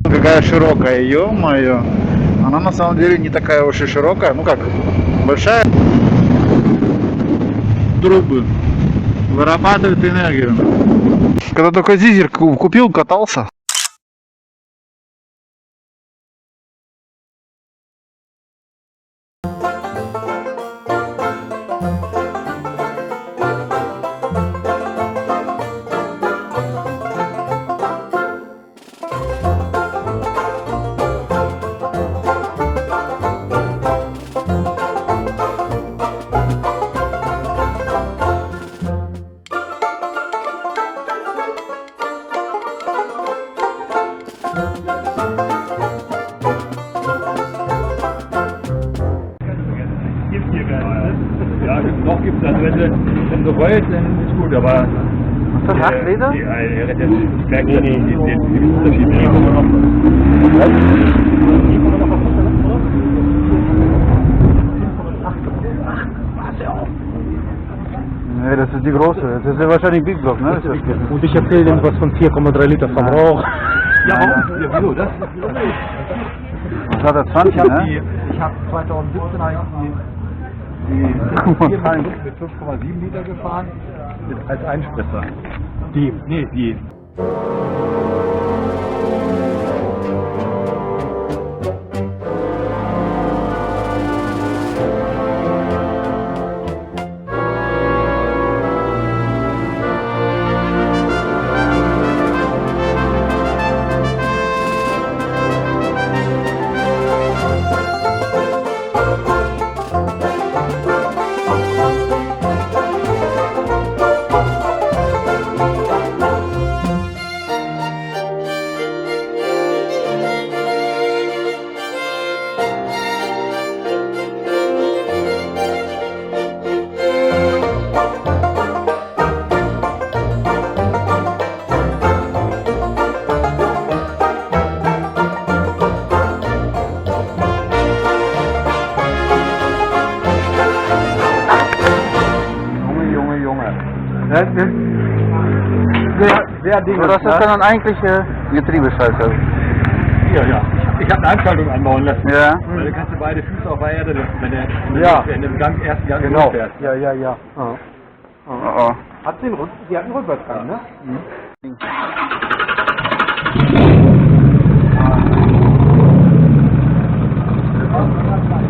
Какая широкая, ё-моё. Она на самом деле не такая уж и широкая. Ну как, большая. Трубы вырабатывают энергию. Когда только Зизер купил, катался. Ja, noch gibt es, also wenn du rollst, dann ist gut, aber... Was ist das, 8 Liter? Das merkt ja nicht, den Unterschied. Nee, das ist die große. Das ist ja wahrscheinlich Big Block, ne? Und ich erzähle ihm was von 4,3 Liter Verbrauch. Ja, warum? Ja, wieso? Das? Was hat er, 20, ne? Ich habe 2017 die 4 mit 5,7 Liter gefahren als Einspritzer. Die. Sehr Ding. So, das ist dann eigentlich Getriebeschalter. Ja. Ich habe eine Einschaltung anbauen lassen. Ja. Weil dann kannst du beide Füße auf der Erde lassen, wenn der in dem ersten Gang Genau. fährt. Ja. Oh. Hat sie hat einen Rückwärtsgang, ne?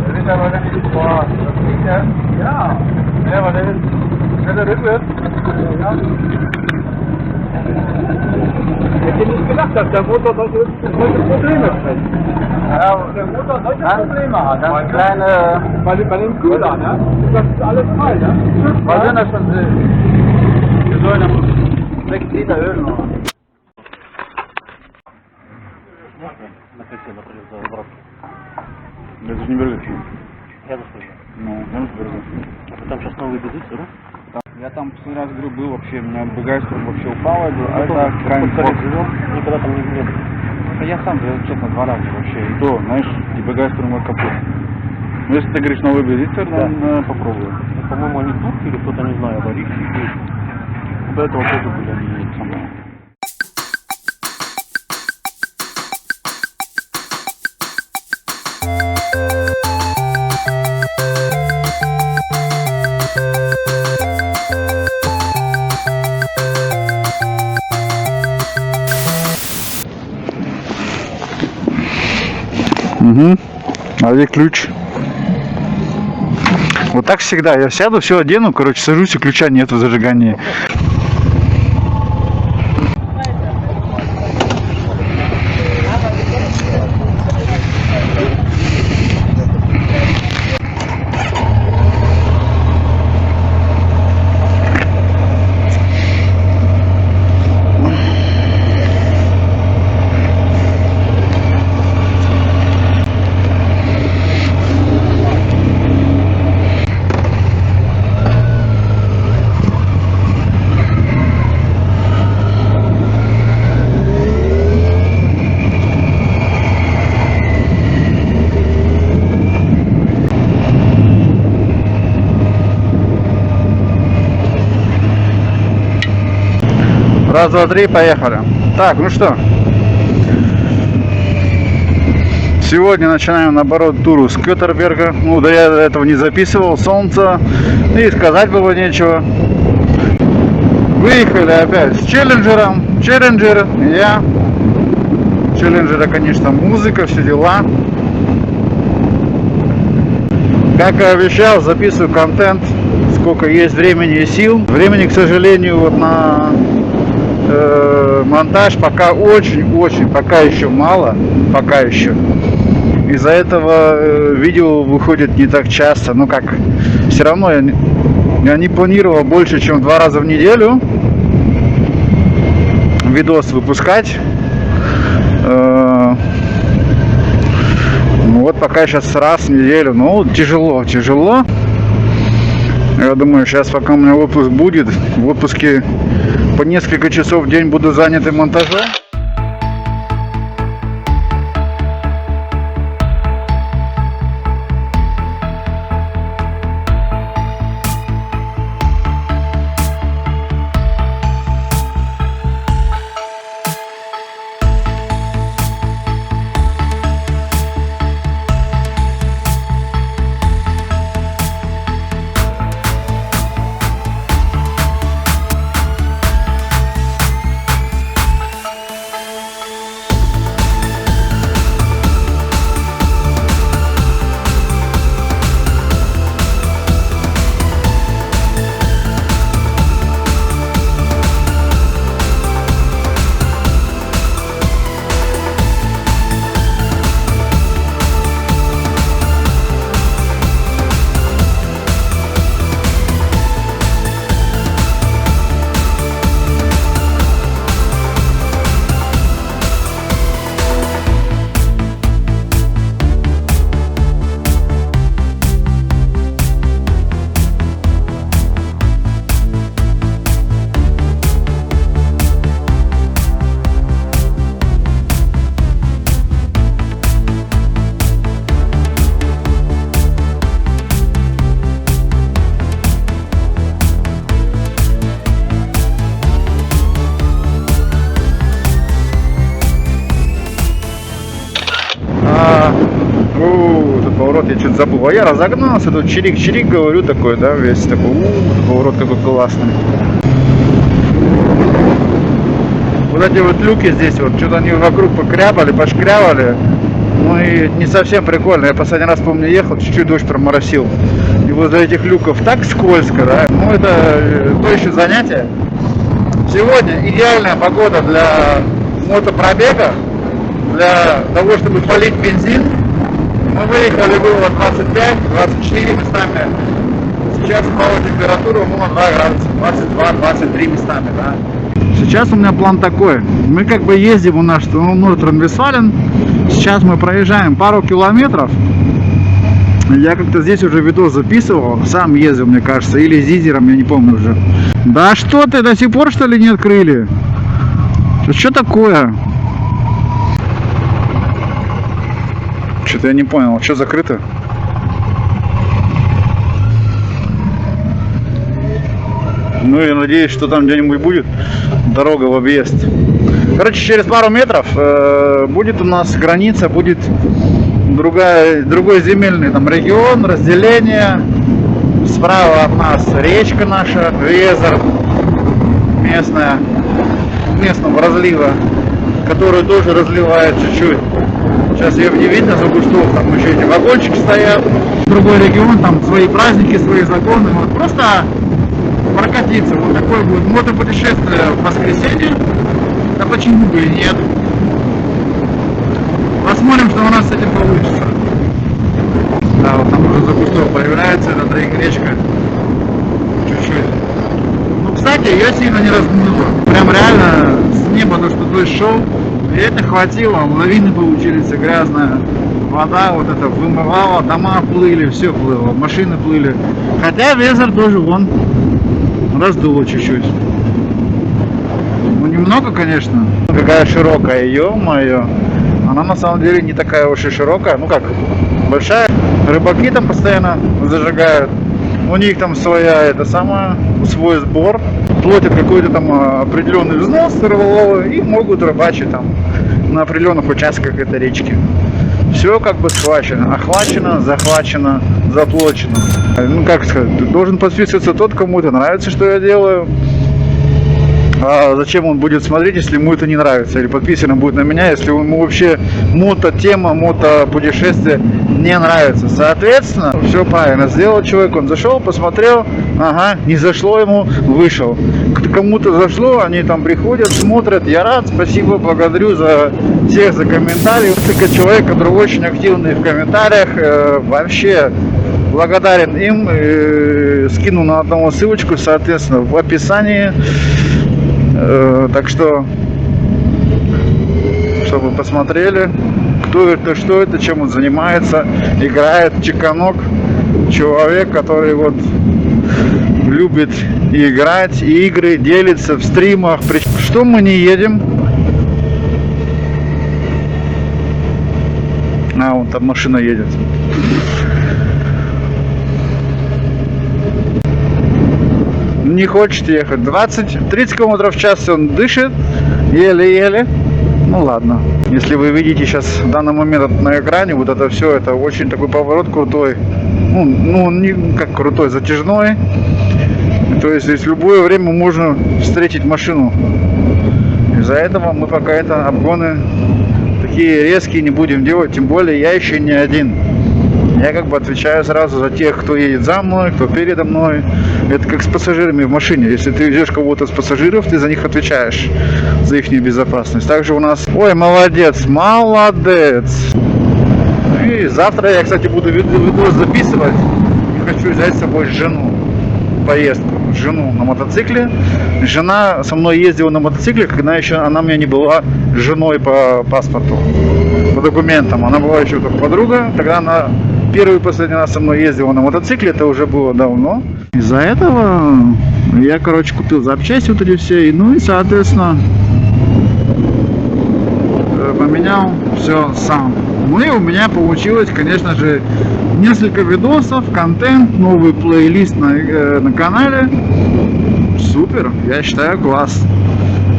Das ist aber dann nicht vor. Ja. Ja, aber der ist schneller rückwärts. Ja. Hätte nicht gedacht, dass der Motor solche Probleme kriegt. Ja, der Motor solche Probleme hat. Ganz kleine. Bei dem Kühler, ne? Das ist alles frei, ne? Was sind das schon? Wir sollen 6 Liter Öl noch. Das ist nicht wirklich viel. Я заслужил. Ну, ganz wirklich. А там сейчас новый безыцер, да? Я там последний раз говорю, был вообще, у меня багажка вообще упала, а это крайне плохо. Никогда там не был. Да я сам, честно, 2 раза вообще. И то, знаешь, и багажка мой капот. Ну, если ты говоришь новый безитер, dann попробую. Ну, по-моему, они турки или кто-то, не знаю, аварийщики. До этого тоже были они самые. Угу. А где ключ? Вот так всегда. Я сяду, все одену, короче, сажусь, и ключа нет в зажигании. Раз, два, три, поехали. Так, ну что, Сегодня начинаем, наоборот, туру с Кеттерберга. Ну, да я этого не записывал, солнце, и сказать было нечего. Выехали опять с Челленджером. Челленджер, я. Челленджера, конечно, музыка, все дела. Как и обещал, записываю контент, сколько есть времени и сил. Времени, к сожалению, вот на монтаж пока очень, пока еще мало, пока еще. Из-за этого видео выходит не так часто, но как, все равно я не планировал больше, чем 2 раза в неделю видос выпускать. Ну вот пока сейчас раз в неделю, ну тяжело. Я думаю, сейчас пока у меня отпуск будет, в отпуске по несколько часов в день буду занят монтажом. Этот поворот я что-то забыл. А я разогнался, тут чирик-чирик говорю такой, да, весь такой, поворот какой классный. Вот эти вот люки здесь, вот, что-то они вокруг покрябали, пошкрябали. Ну и не совсем прикольно. Я последний раз, помню, ехал, чуть-чуть дождь проморосил. И возле этих люков так скользко, да. Ну это то еще занятие. Сегодня идеальная погода для мотопробега, для того, чтобы полить бензин. Мы выехали, было 25-24 местами. Сейчас снова температура на 2 градуса, 22-23 местами, да. Сейчас у меня план такой. Мы как бы ездим у нас в Норд-Рейн-Вестфален. Сейчас мы проезжаем пару километров. Я как-то здесь уже видос записывал. Сам ездил, мне кажется. Или с Зизером, я не помню уже. Да что ты, до сих пор что ли не открыли? Что такое? Что-то я не понял, что закрыто? Ну я надеюсь, что там где-нибудь будет дорога в объезд. Короче, через пару метров будет у нас граница, будет другой земельный там регион, разделение. Справа от нас речка наша, Везер, местного разлива, которую тоже разливает чуть-чуть. Сейчас ее не видно за кустов, там еще эти вагончики стоят. Другой регион, там свои праздники, свои законы. Вот просто прокатиться. Вот такое будет мотопутешествие в воскресенье. Да почему бы и нет? Посмотрим, что у нас с этим получится. Да, вот там уже за кустов появляется эта речка. Чуть-чуть. Ну, кстати, ее сильно не размыло. Прям реально с неба то, что дождь шел. И это хватило, лавины получились, грязная вода, вот это вымывала, дома плыли, все плыло, машины плыли. Хотя Везер тоже вон раздуло чуть-чуть. Ну немного, конечно. Какая широкая, ё-моё. Она на самом деле не такая уж и широкая, ну как, большая. Рыбаки там постоянно зажигают. У них там свой сбор. Платят какой-то там определенный взнос рыболовы и могут рыбачить там на определенных участках этой речки. Все как бы схвачено, охвачено, захвачено, заплачено. Ну как сказать, должен подписываться тот, кому это нравится, что я делаю. А зачем он будет смотреть, если ему это не нравится? Или подписан будет на меня, если ему вообще мото-тема, мото-путешествие не нравится? Соответственно, все правильно сделал человек, он зашел, посмотрел, ага, не зашло ему, вышел. Кому-то зашло, они там приходят, смотрят, я рад, спасибо, благодарю всех за комментарии. Несколько человек, которые очень активны в комментариях, вообще благодарен им, скину на одного ссылочку, соответственно, в описании. Так что, чтобы посмотрели, кто это, что это, чем он занимается, играет чеканок, человек, который вот любит играть, игры, делится в стримах. Что мы не едем? А, вон там машина едет. Не хочет ехать. 20-30 км в час он дышит, еле-еле. Ну ладно. Если вы видите сейчас в данный момент на экране, вот это все, это очень такой поворот крутой. Ну не как крутой, затяжной. То есть здесь в любое время можно встретить машину. Из-за этого мы пока это обгоны такие резкие не будем делать. Тем более я еще не один. Я как бы отвечаю сразу за тех, кто едет за мной, кто передо мной. Это как с пассажирами в машине. Если ты везешь кого-то с пассажиров, ты за них отвечаешь, за их безопасность. Также у нас... Ой, молодец, молодец. И завтра я, кстати, буду видос записывать. И хочу взять с собой жену в поездку. Жену на мотоцикле. Жена со мной ездила на мотоцикле, когда еще она у меня не была женой по паспорту, по документам. Она была еще как подруга. Тогда она первый и последний раз со мной ездила на мотоцикле, это уже было давно. Из-за этого я, короче, купил запчасти вот эти все, ну и, соответственно, поменял все сам. Ну и у меня получилось, конечно же, несколько видосов, контент, новый плейлист на канале. Супер, я считаю, класс.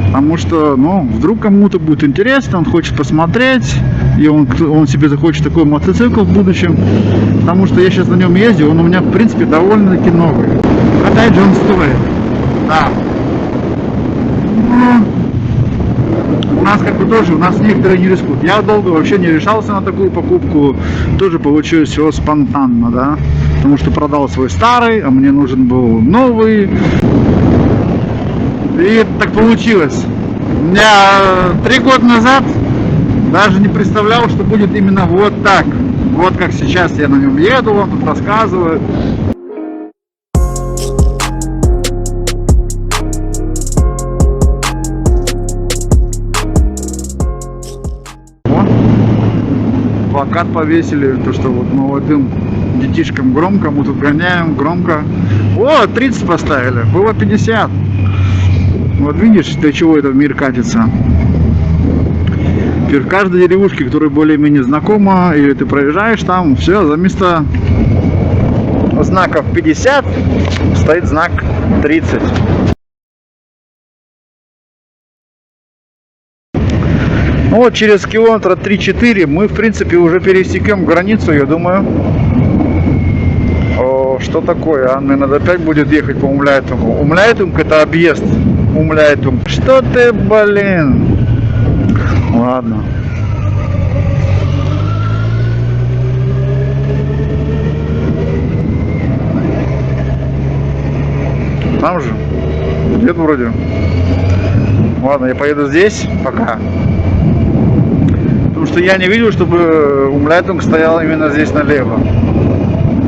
Потому что, ну, вдруг кому-то будет интересно, он хочет посмотреть, и он себе захочет такой мотоцикл в будущем. Потому что я сейчас на нем ездил, он у меня, в принципе, довольно-таки новый. Опять же, он стоит. Да. Ну, у нас как бы тоже, у нас некоторые не рискуют. Я долго вообще не решался на такую покупку. Тоже получилось все спонтанно, да. Потому что продал свой старый, а мне нужен был новый. И так получилось. Я 3 года назад даже не представлял, что будет именно вот так. Вот как сейчас я на нем еду, вам тут рассказываю. О, плакат повесили, то что вот молодым детишкам громко, мы тут гоняем, громко. О, 30 поставили, было 50. Вот видишь, до чего этот мир катится. Теперь в каждой деревушке, которая более-менее знакома, или ты проезжаешь там, все, за место знаков 50 стоит знак 30. Ну вот через километра 3-4 мы, в принципе, уже пересекем границу, я думаю. О, что такое? А мне надо опять будет ехать по Умляйтуму. Умляйтум это объезд. Умляйтум. Что ты, блин? Ладно. Там же? Нет, вроде. Ладно, я поеду здесь пока. Потому что я не видел, чтобы Умляйтум стоял именно здесь налево.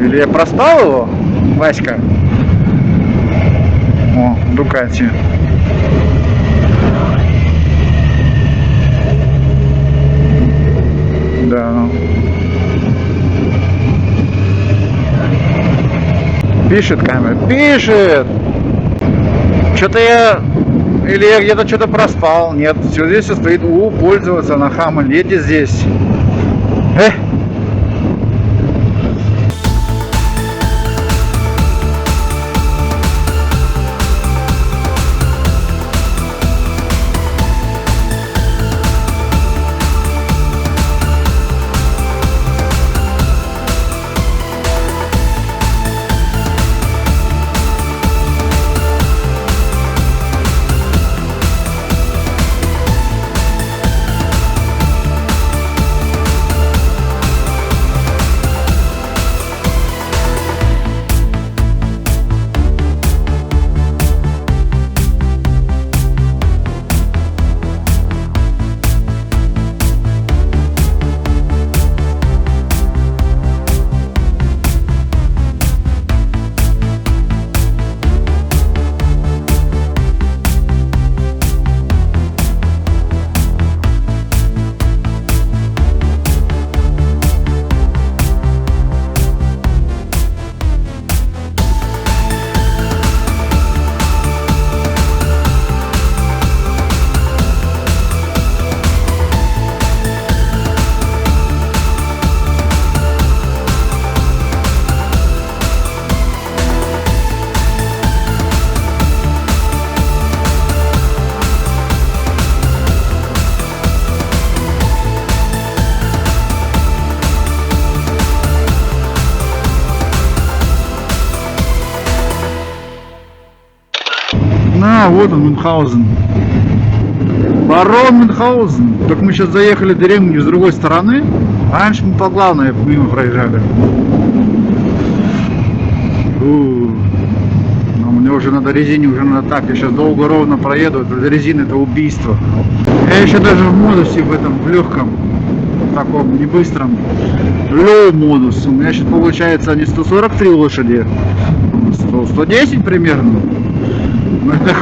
Или я проспал его, Васька? О, Дукати. Да. Пишет камера. Пишет! Что-то я... Или я где-то что-то проспал. Нет, все здесь стоит пользоваться на Хаммелете здесь. А, вот он, Мюнхгаузен. Барон Мюнхгаузен. Только мы сейчас заехали в деревню с другой стороны. Раньше мы по главной мимо проезжали. Но мне уже надо резине, уже надо так. Я сейчас долго ровно проеду. Это резина, это убийство. Я еще даже в модусе в этом, в легком, таком, не быстром. Low модус. У меня сейчас получается не 143 лошади, 110 примерно.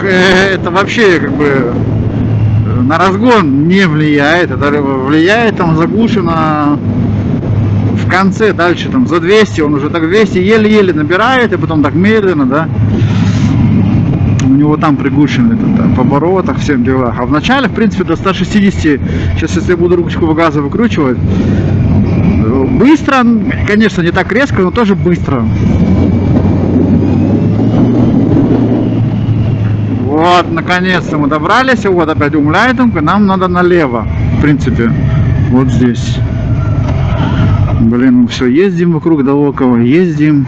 Это вообще как бы на разгон не влияет. Это влияет, там заглушено в конце, дальше там за 200, он уже так 200 еле-еле набирает, и потом так медленно, да. У него там приглушены по оборотах, всем делах. А в начале, в принципе, до 160, сейчас если я буду ручку газа выкручивать, быстро, конечно, не так резко, но тоже быстро. Вот, наконец-то мы добрались, вот опять Умляйтунг, и нам надо налево, в принципе, вот здесь. Блин, мы все ездим вокруг да около, ездим.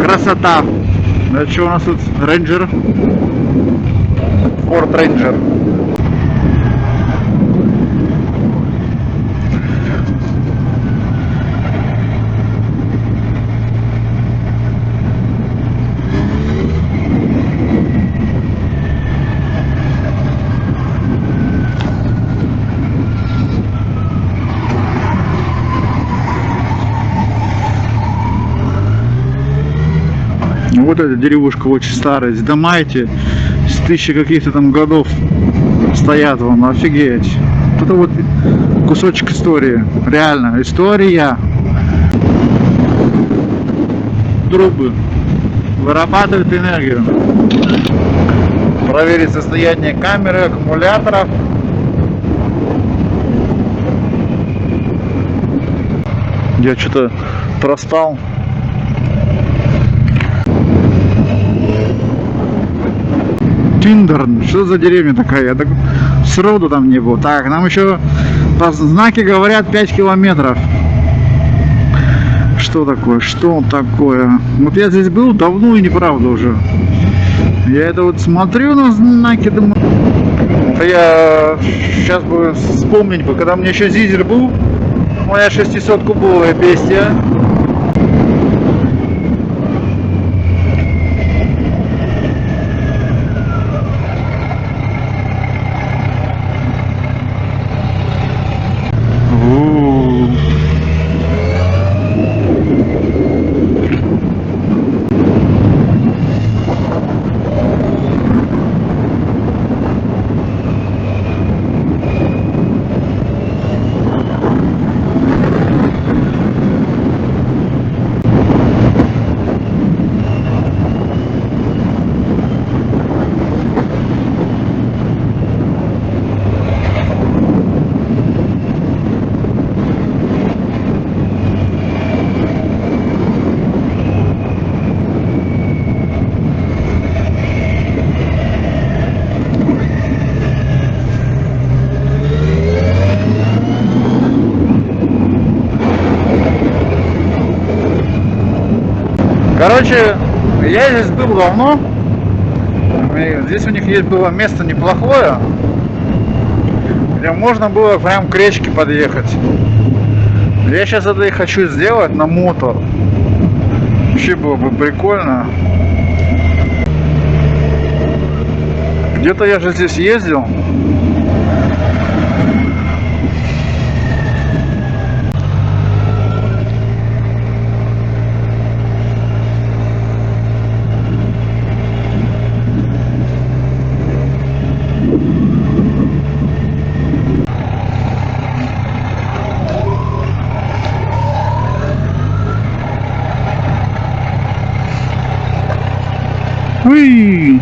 Красота. Это что у нас тут? Рейнджер. Ford Ranger. Вот эта деревушка очень старая, здесь дома эти с 1000 каких-то там годов стоят, вон, офигеть. Это вот кусочек истории, реально, история. Трубы вырабатывают энергию. Проверить состояние камеры, аккумуляторов. Я что-то проспал. Тиндерн, что за деревня такая? Я так сроду там не был. Так, нам еще по знаке говорят 5 километров. Что такое? Что такое? Вот я здесь был давно и неправда уже. Я это вот смотрю на знаки, думаю. Я сейчас бы вспомнить, когда мне еще Зизер был, моя 600-кубовая бестия. Короче, я здесь был давно. И здесь у них есть было место неплохое, где можно было прям к речке подъехать. Я сейчас это и хочу сделать на мотор. Вообще было бы прикольно. Где-то я же здесь ездил. Уи!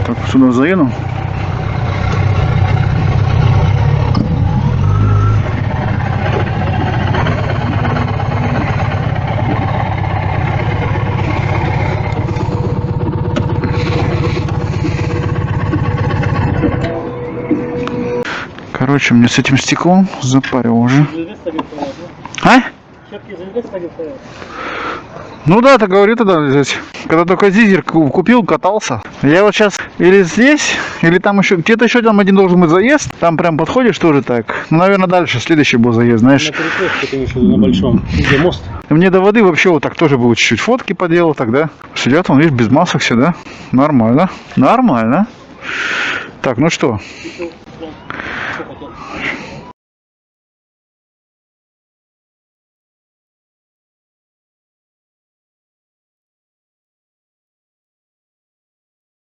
Так, сюда заеду. Короче, мне с этим стеклом запарил уже. А? Ну да, ты говори тогда здесь. Когда только Зизер купил, катался. Я вот сейчас или здесь, или там еще, где-то еще там один должен быть заезд. Там прям подходишь тоже так. Ну, наверное, дальше, следующий был заезд, знаешь. На перекрестке, конечно, на большом. Где мост? Мне до воды вообще вот так тоже было чуть-чуть фотки поделал тогда. Сидят, он, видишь, без масок все, да? Нормально. Нормально. Так, ну что,